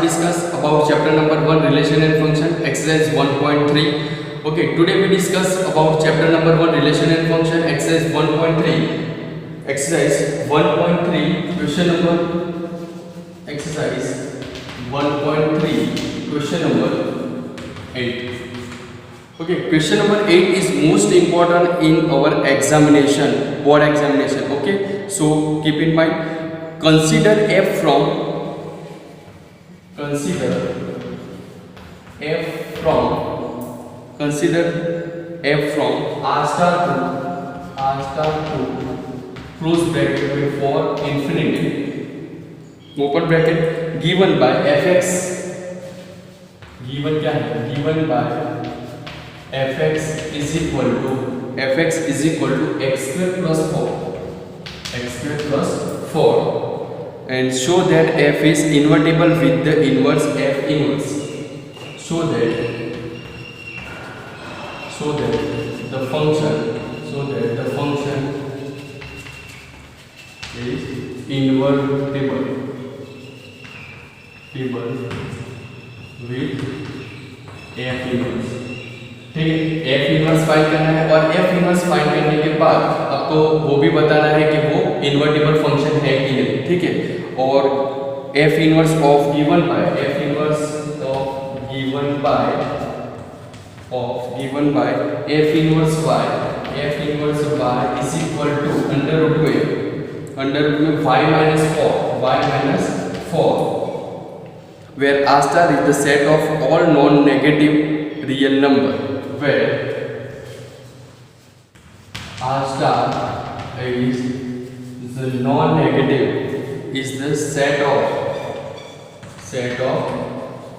discuss about chapter number 1 relation and function exercise 1.3. Okay, today we discuss about chapter number 1 relation and function exercise 1.3. Exercise 1.3 question number exercise 1.3 question number 8. Okay, question number 8 is most important in our examination, board examination. Okay, so keep in mind, consider f from r star to close bracket before infinity open bracket given by fx, given by fx is equal to x square plus 4 and show that f is invertible with the inverse f inverse. So that the function is invertible with f inverse. ठीक है, f inverse find करना है और f inverse find करने के बाद आपको वो भी बताना है कि वो इन्वर्टिबल फंक्शन है कि नहीं. ठीक है, और f inverse of given by f inverse y is equal to under root में y minus 4 where r star is the set of all non-negative real number, where r star is the non-negative is the set of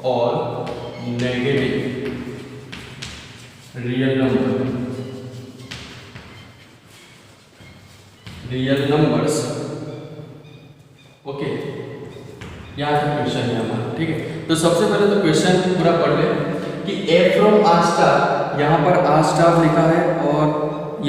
all negative real numbers. Okay, यहाँ का question है हमारा. ठीक है, तो सबसे पहले तो क्वेश्चन पूरा पढ़ ले कि f from r star, यहाँ पर r star लिखा है और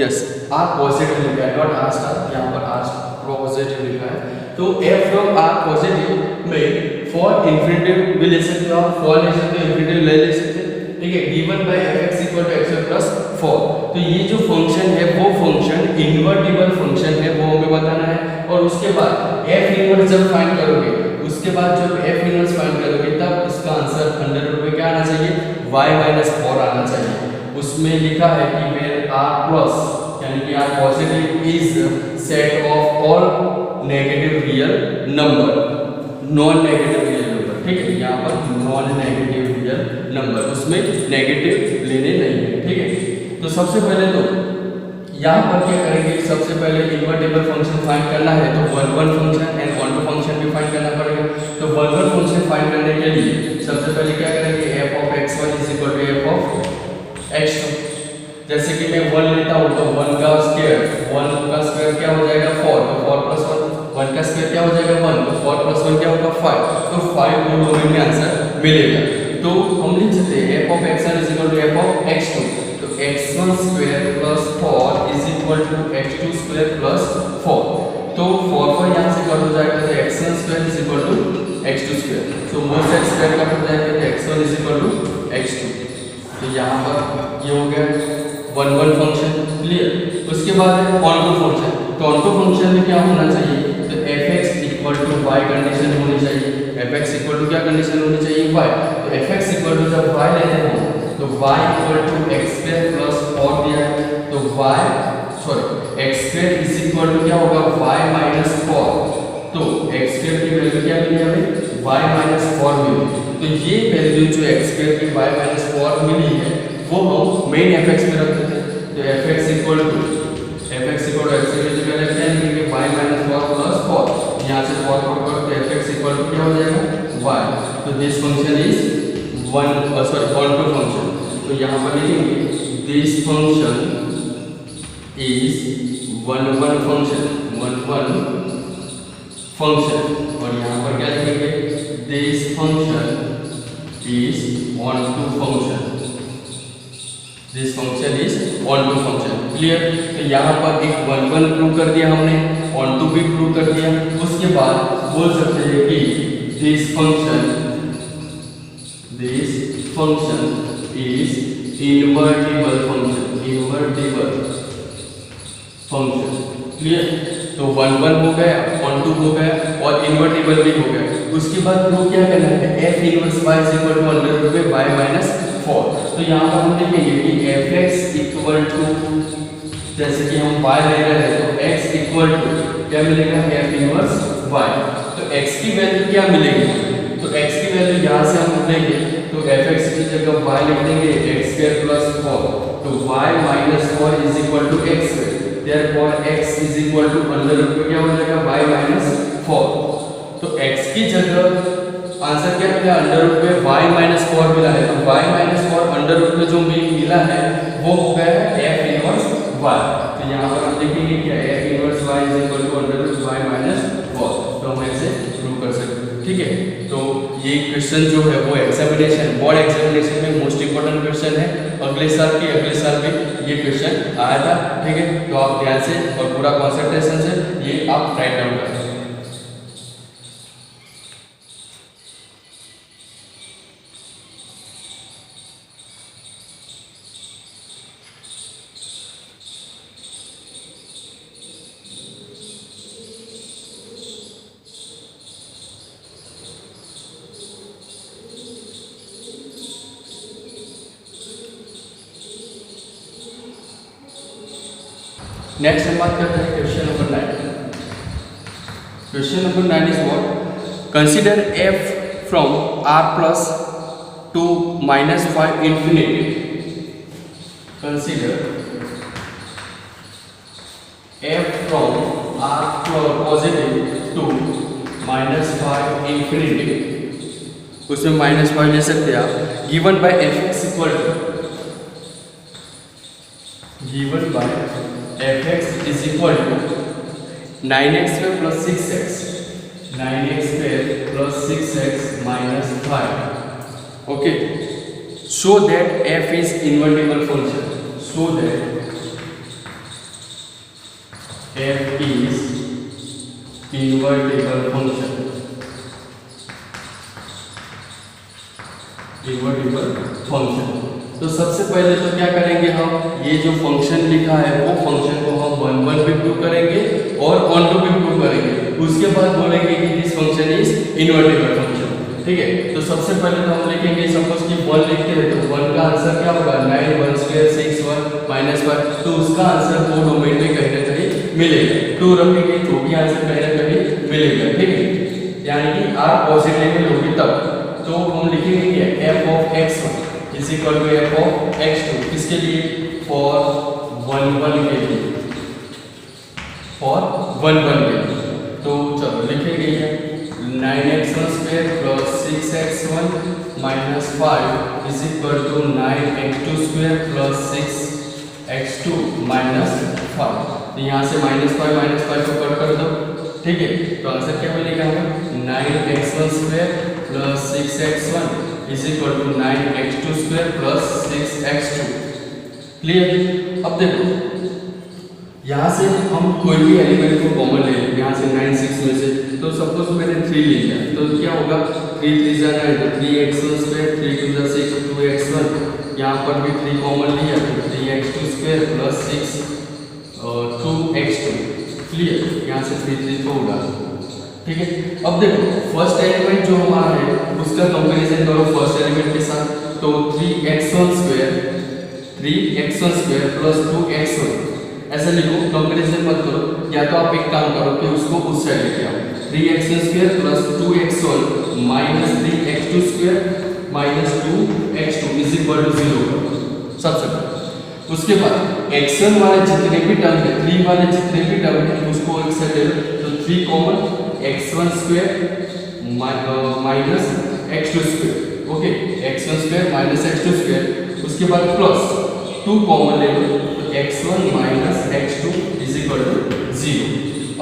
यस r पॉजिटिव लिखा है, नॉट r star, यहाँ पर r पॉजिटिव लिखा है. तो f from r पॉजिटिव में फॉर इन्फिनिटिव भी ले सकते हो, फॉर ले सकते हो, इन्फिनिटिव ले सकते हो. ठीक है, given by fx equal to x plus 4. तो ये जो फंक्शन है वो फंक्शन इन्वर्टिबल फंक्शन है, वो हमें बताना है. और उसके बाद f इनवर्स जब फाइंड करोगे, उसके बाद जब f इनवर्स फाइंड करोगे तब इसका आंसर अंडर रूट में क्या आना चाहिए, y minus 4 आना चाहिए. उसमें लिखा है कि where r plus यानी कि r positive is set of all negative real number, non negative real number. ठीक है, यहाँ पर नॉन नेगेटिव रियल नंबर, उसमें नेगेटिव लेने नहीं है. ठीक है, तो सबसे पहले तो यहाँ पर क्या करेंगे, सबसे पहले इन्वर्टिबल फंक्शन फाइंड करना है तो one function and one two function भी फाइंड करना पड़ेगा. तो वन फंक्शन फाइंड करने के लिए सबसे पहले क्या करेंगे, f of x1 is equal to f of x2. जैसे कि मैं 1 लेता हूँ तो 1 का स्क्वायर क्या हो जाएगा 4, तो 4 प्लस 1 का स्क्वायर क्या हो जाएगा 1, तो 4 प्लस 1 क्या होगा 5. तो 5 को डोमेन में आंसर मिलेगा. तो हम लिख सकते हैं f of x1 is equal to f of x2. तो x1 square plus 4 is equal to x2 square plus 4. तो 4 को यहाँ से कट हो जाएगा तो x1 square is equal to x2 square. So both sides square cut हो जाएगा तो x1 is equal to x2. तो यहाँ पर ये हो गया वन फंक्शन क्लियर. उसके बाद है ऑन टू फंक्शन. तो ऑन टू फंक्शन में क्या होना चाहिए, तो fx equal to y condition होनी चाहिए. fx इक्वल टू क्या कंडीशन होनी चाहिए, y. तो fx इक्वल टू जब y लेते हैं तो y equal to x square plus 4 दिया है, तो x square is equal to क्या होगा y माइनस 4. तो x स्क्वायर की वैल्यू क्या मिली हमें, y माइनस 4 मिली. तो ये वैल्यू जो x स्क्वायर की y माइनस 4 मिली है वो हम मेन fx में रख देते हैं. तो fx इक्वल टू x की जगह रखते हैं कि y माइनस 4 प्लस 4, यहाँ से 4 तो fx इक्वल टू क्या हो जाएगा y. तो this function is onto function. तो यहाँ पर लिखेंगे this function is one function और यहाँ पर क्या लिखेंगे, this function is onto function. This function is onto function. Clear. तो यहाँ पर एक वन प्रूव कर दिया हमने, ऑन टू भी प्रूव कर दिया. उसके बाद बोल सकते हैं कि this function this function is invertible function। Clear? तो 1 1 हो गया, 1 2 हो गया और इन्वर्टिबल भी हो गया। उसके बाद प्रूव क्या करना है, f inverse y is equal to under root में y माइनस 4। तो यहाँ पर हम लिखेंगे कि fx इक्वल टू, जैसे कि हम y ले रहे हैं तो x इक्वल टू क्या मिलेगा, f इनवर्स y। तो x की वैल्यू क्या मिलेगी, तो x की वैल्यू यहाँ से हम लेंगे तो fx की जगह y लिख देंगे x स्क्वायर प्लस 4, तो y minus 4 is equal to x square. Therefore x is equal to under root में क्या हो जाएगा, y माइनस 4। तो x की जगह आंसर क्या मिला, अंडर रूट में y माइनस 4 मिला है। तो y माइनस 4 अंडर रूट में जो मिला है वो हो गया है f इनवर्स y। तो यहाँ पर हम देखेंगे क्या, f inverse y is equal to under root y minus 4। तो हम ऐसे प्रूव कर सकते हैं। ठीक है, तो ये क्वेश्चन जो है वो एग्जामिनेशन, बोर्ड एग्जामिनेशन में मोस्ट इंपोर्टेंट क्वेश्चन है। अगले साल भी ये क्वेश्चन आया था। ठीक है, तो आप ध्यान से और पूरा कंसंट्रेशन से ये आप राइट डाउन करें। नेक्स्ट हम बात करते हैं question number 9। Question number 9 is what, consider f from r plus to minus 5 infinity. Consider f from r positive to minus 5 infinity, उसमें माइनस 5 ले सकते हैं आप। Given by fx equal to, given by fx is equal to 9x square plus 6x, 9x square plus 6x minus 5. Okay, show that f is invertible function, show that f is invertible function, invertible function। तो सबसे पहले तो क्या करेंगे हम, ये जो function लिखा है वो फंक्शन को हम 1 1 भी प्रूव करेंगे और 1 2 भी प्रूव करेंगे। उसके बाद बोलेंगे कि this function is invertible function. ठीक है, तो सबसे पहले तो हम लिखेंगे, सपोज कि 1 लिखते हैं तो 1 का आंसर क्या होगा, 9 1 स्क्वायर 6 1 माइनस 5। तो उसका आंसर वो डोमेन में कहीं ना कहीं मिलेगा। 2 रखेंगे तो भी आंसर कहीं ना कहीं मिलेगा। ठीक है, यानी कि r पॉजिटिव में होगी तब। तो हम लिखेंगे कि f of x1 is equal to f of x2, किसके लिए, फॉर 1 1 के लिए, फॉर 1 1 के लिए। तो चलो लिखेंगे ये 9x1 square plus 6x1 minus 5 is equal to 9x2 square plus 6x2 minus 5। तो यहाँ से -5 को कट कर दो। ठीक है, तो आंसर क्या मिलेगा हमें, 9x1 square plus 6x1 is equal to 9x2 square plus 6x2। Clear? अब देखो यहाँ से हम कोई भी एलिमेंट को कॉमन ले लें, यहाँ से 9 6 में से। तो सपोज मैंने 3 ले लिया तो क्या होगा, 3 3 जा 9 तो 3x1 स्क्वायर, 3 2 जा 6 2x1, यहाँ पर भी 3 कॉमन लिया तो 3x2 square plus 6 2x2। Clear? यहाँ से 3 3 तो होगा। ठीक है, अब देखो फर्स्ट एलिमेंट जो हमारा है उसका कंपैरिजन करो फर्स्ट एलिमेंट के साथ। तो 3x1 स्क्वायर प्लस 2x1 ऐसा लिखो, कंपैरिजन मत करो। या तो आप एक काम करो कि उसको उस साइड लेके आओ, 3x1 square plus 2x1 minus 3x2 square minus 2x2 is equal to 0 सबसे पहले। उसके बाद x1 वाले जितने भी टर्म है, 3 वाले जितने भी टर्म है उसको एक साइड ले लो। तो 3 common x1 square minus x2 square, okay, x1 square minus x2 square. उसके बाद प्लस 2 कॉमन ले लो तो x1 minus x2 is equal to 0।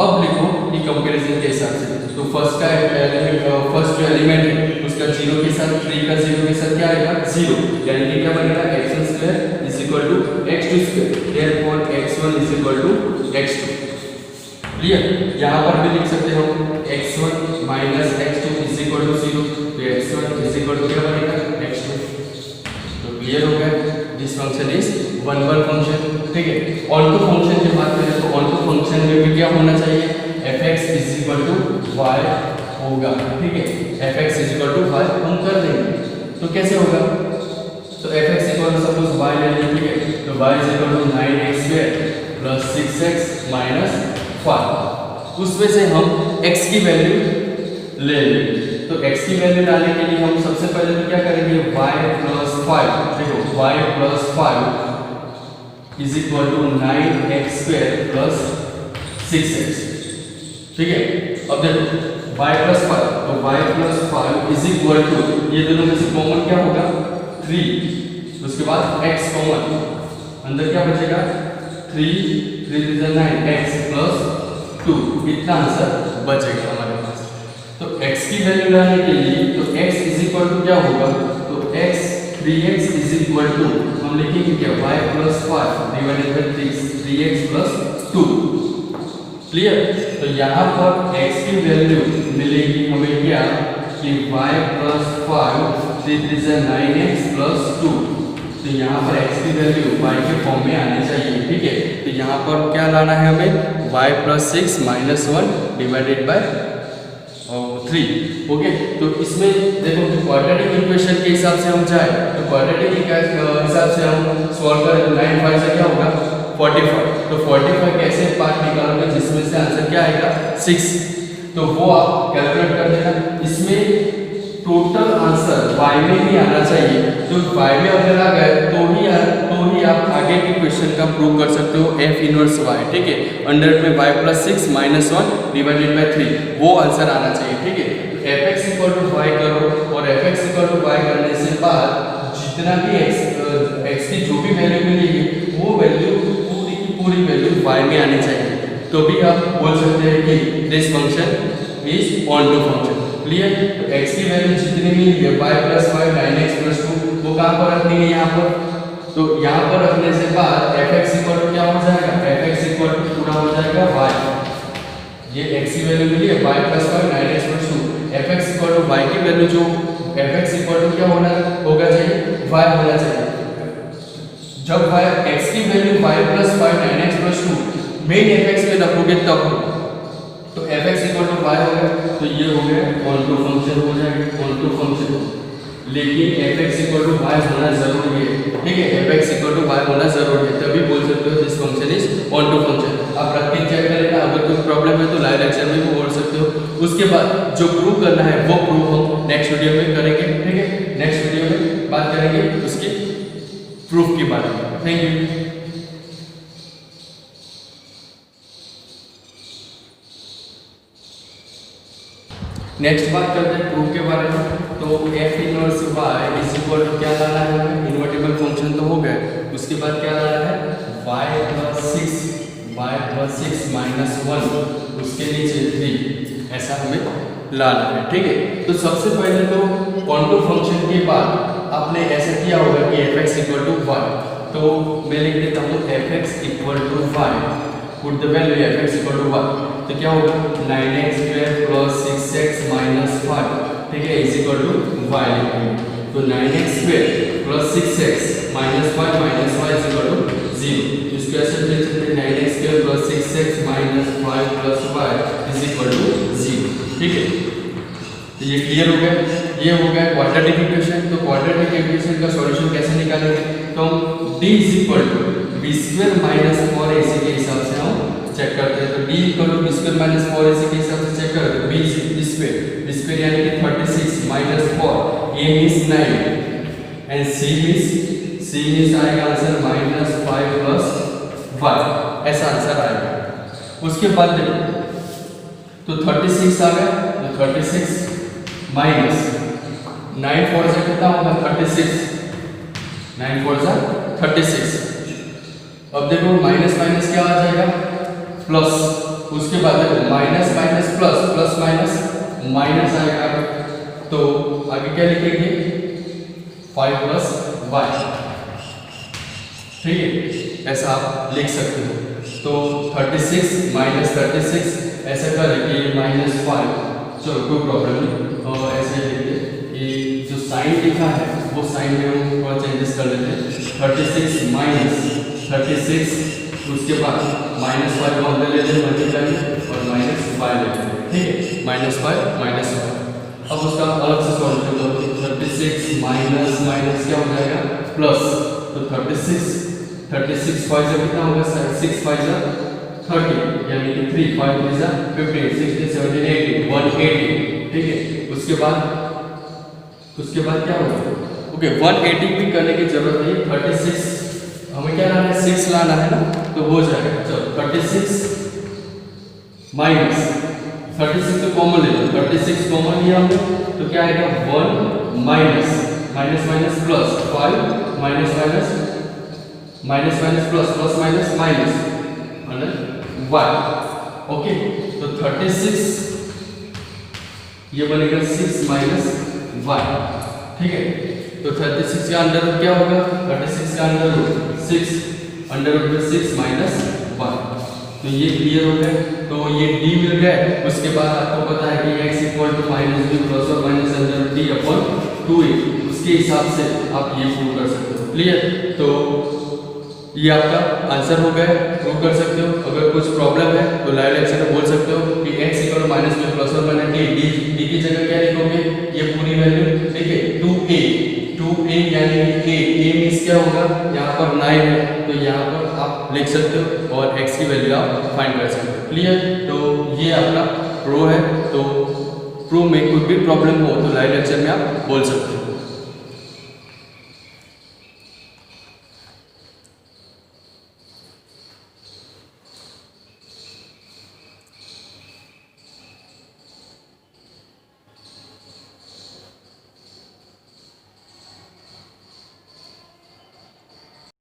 अब लिखो कि कंपैरिजन के हिसाब से। तो फर्स्ट का एलिमेंट, फर्स्ट जो एलिमेंट है उसका 0 के साथ, 3 का 0 के साथ क्या आएगा, 0। यानी कि क्या बनेगा, x1 square is equal to x2 square. Therefore x1 is equal to x2। क्लियर? यहाँ पर भी लिख सकते हो x1 minus x2 is equal to 0। तो x1 इज इक्वल टू क्या बनेगा, क्लियर हो गया, this function is one function. ठीक है, ऑन टू फंक्शन की बात करें तो ऑन टू फंक्शन में भी क्या होना चाहिए, fx is equal to y होगा। ठीक है, fx is equal to y हम कर देंगे तो कैसे होगा, तो fx equal to suppose y ले लेंगे। ठीक है, तो y is equal to 9x square plus 6x minus 5, उसमें से हम x की वैल्यू ले लेंगे। तो x की वैल्यू डालने के लिए हम सबसे पहले तो क्या करेंगे, y प्लस 5, देखो y plus 5 is equal to 9x square plus 6x। ठीक है, अब देखो y प्लस 5, तो y plus 5 is equal to, ये दोनों में से कॉमन क्या होगा 3, उसके बाद x कॉमन, अंदर क्या बचेगा 3 3 9 x प्लस 2, इतना आंसर बचेगा हमारे पास। तो x की वैल्यू लाने के लिए तो x इज इक्वल टू क्या होगा, तो x 3x is equal to हम लिखेंगे क्या, y plus 5 divided by 3x plus 2। Clear, तो यहाँ पर x की वैल्यू मिलेगी हमें क्या कि y प्लस 5 3 9x प्लस 2। तो यहाँ पर x की वैल्यू y के फॉर्म में आनी चाहिए। ठीक है, तो यहाँ पर क्या लाना है हमें, y plus 6 minus 1 divided by 3। Okay, तो इसमें देखो क्वाड्रेटिक इक्वेशन के हिसाब से हम जाए तो क्वाड्रेटिक हिसाब से हम सॉल्व करें तो 9 5 से क्या होगा 45। तो 45 कैसे पार्ट निकालोगे जिसमें से आंसर क्या आएगा 6, तो वो आप कैलकुलेट कर देना। इसमें टोटल आंसर y में ही आना चाहिए, तो y में अगर आ गए तो ही आप आगे के क्वेश्चन का प्रूव कर सकते हो f इनवर्स y। ठीक है, अंडर में y plus 6 minus 1 divided by 3 वो आंसर आना चाहिए। ठीक है, तो fx इक्वल टू y करो और fx इक्वल टू y करने से बाद जितना भी x की जो भी वैल्यू मिलेगी वो वैल्यू पूरी की पूरी वैल्यू y में आनी चाहिए, तो भी आप बोल सकते हैं कि this function is onto function. Clear, तो x की वैल्यू जितनी मिली है y प्लस 5 9x प्लस 2 वो कहाँ पर रखनी है, यहाँ पर। तो यहाँ पर रखने से बाद fx इक्वल टू क्या हो जाएगा, fx इक्वल टू पूरा हो जाएगा y, ये x की वैल्यू मिली है y plus 5 9x plus 2, fx equal to y की वैल्यू जो fx इक्वल टू क्या होगा चाहिए y होना चाहिए। जब y x की value y plus 5 9x plus 2 main fx में रखोगे तब तो fx इक्वल टू y होगा, तो ये हो गया ऑन टू फंक्शन हो जाएगा, ऑन टू फंक्शन। लेकिन fx इक्वल टू y होना जरूरी है। ठीक है, fx इक्वल टू y होना जरूरी है, तभी बोल सकते हो this function is onto function. आप रख के चेक करें, अगर कोई प्रॉब्लम है तो लाइव लेक्चर में भी बोल सकते हो। उसके बाद जो प्रूव करना है वो प्रूव हम नेक्स्ट वीडियो में करेंगे। ठीक है, नेक्स्ट वीडियो में बात करेंगे उसकी प्रूफ के बारे में। Thank you. नेक्स्ट बात करते हैं प्रूफ के बारे में। तो f inverse y is equal to क्या लाना है हमें, इन्वर्टिबल फंक्शन तो हो गया, उसके बाद क्या लाना है y प्लस 6 माइनस 1 उसके नीचे 3, ऐसा हमें लाना है। ठीक है, तो सबसे पहले तो कॉन्टूर फंक्शन के बाद आपने ऐसा किया होगा कि fx इक्वल टू y, तो मैं लिख देता हूँ fx equal to y, put the value fx equal to y, तो क्या होगा 9x square plus 6x minus 5। ठीक है, इज इक्वल टू y लिखेंगे, तो 9x square plus 6x minus 5 minus y is equal to 0। इसको ऐसे लिख सकते हैं 9x square plus 6x minus 5 plus y is equal to 0। ठीक है, तो ये क्लियर हो गया, ये हो गया क्वाड्रेटिक इक्वेशन। तो क्वाड्रेटिक इक्वेशन का सॉल्यूशन कैसे निकालेंगे, तो हम d is equal to b square minus 4ac के हिसाब से हम चेक करते हैं। तो d equal to b square minus 4ac के हिसाब से चेक करते हैं। b स्क्वायर यानी कि 36 minus 4, a means 9 and c means आएगा आंसर माइनस 5 प्लस 1, ऐसा आंसर आएगा। उसके बाद देखो तो 36 आ गया, तो 36 माइनस 9 4 से कितना होगा 36, 9 4 से 36। अब देखो माइनस माइनस क्या आ जाएगा प्लस, उसके बाद देखो minus minus plus, plus minus minus आएगा, तो आगे क्या लिखेंगे 5 प्लस y। ठीक है, ऐसा आप लिख सकते हो। तो 36 माइनस 36 ऐसा करें कि माइनस 5, चलो कोई प्रॉब्लम नहीं, और ऐसे लिखते कि जो साइन लिखा है वो साइन में हम थोड़ा चेंजेस कर लेते हैं। 36 माइनस 36, उसके बाद -5 वहाँ ले लेते हैं मल्टीप्लाई में और -5 लेते हैं, ठीक है, -5 -5। अब उसका अलग से सॉल्व कर दो, 36 माइनस माइनस क्या हो जाएगा प्लस, तो 36 5 से कितना होगा, 6 5 से 30, यानी कि 3 5 3 से 15 16 17 18 180, ठीक है। उसके बाद क्या होगा, ओके 180 भी करने की जरूरत नहीं, 36 हमें क्या लाना है, 6 लाना है ना, तो हो जाएगा। चलो 36 माइनस 36 तो कॉमन ले लो, 36 कॉमन लिया हमने तो क्या आएगा 1 minus minus minus plus 5 minus minus minus minus plus plus minus minus 1, okay. तो 36 ये बनेगा 6 माइनस 1, ठीक है। तो 36 का अंडर रूट क्या होगा, 36 का under root 6 under root 6 minus 1, तो ये क्लियर हो गया। तो ये d मिल गया। उसके बाद आपको पता है कि x equal to minus b plus और minus under root d upon 2a, उसके हिसाब से आप ये प्रूव कर सकते हो, क्लियर। तो ये आपका आंसर हो गया, प्रूव कर सकते हो। अगर कुछ प्रॉब्लम है तो लाइव लेक्चर में बोल सकते हो कि x equal to minus b plus और माइनस d की जगह क्या लिखोगे, ये पूरी वैल्यू, ठीक है। 2a यानी कि a मींस क्या होगा, यहाँ पर 9 है तो यहाँ पर आप लिख सकते हो और x की वैल्यू आप फाइंड कर सकते हो, क्लियर। तो ये आपका प्रो है। तो प्रो में कोई भी प्रॉब्लम हो तो लाइव लेक्चर में आप बोल सकते हो।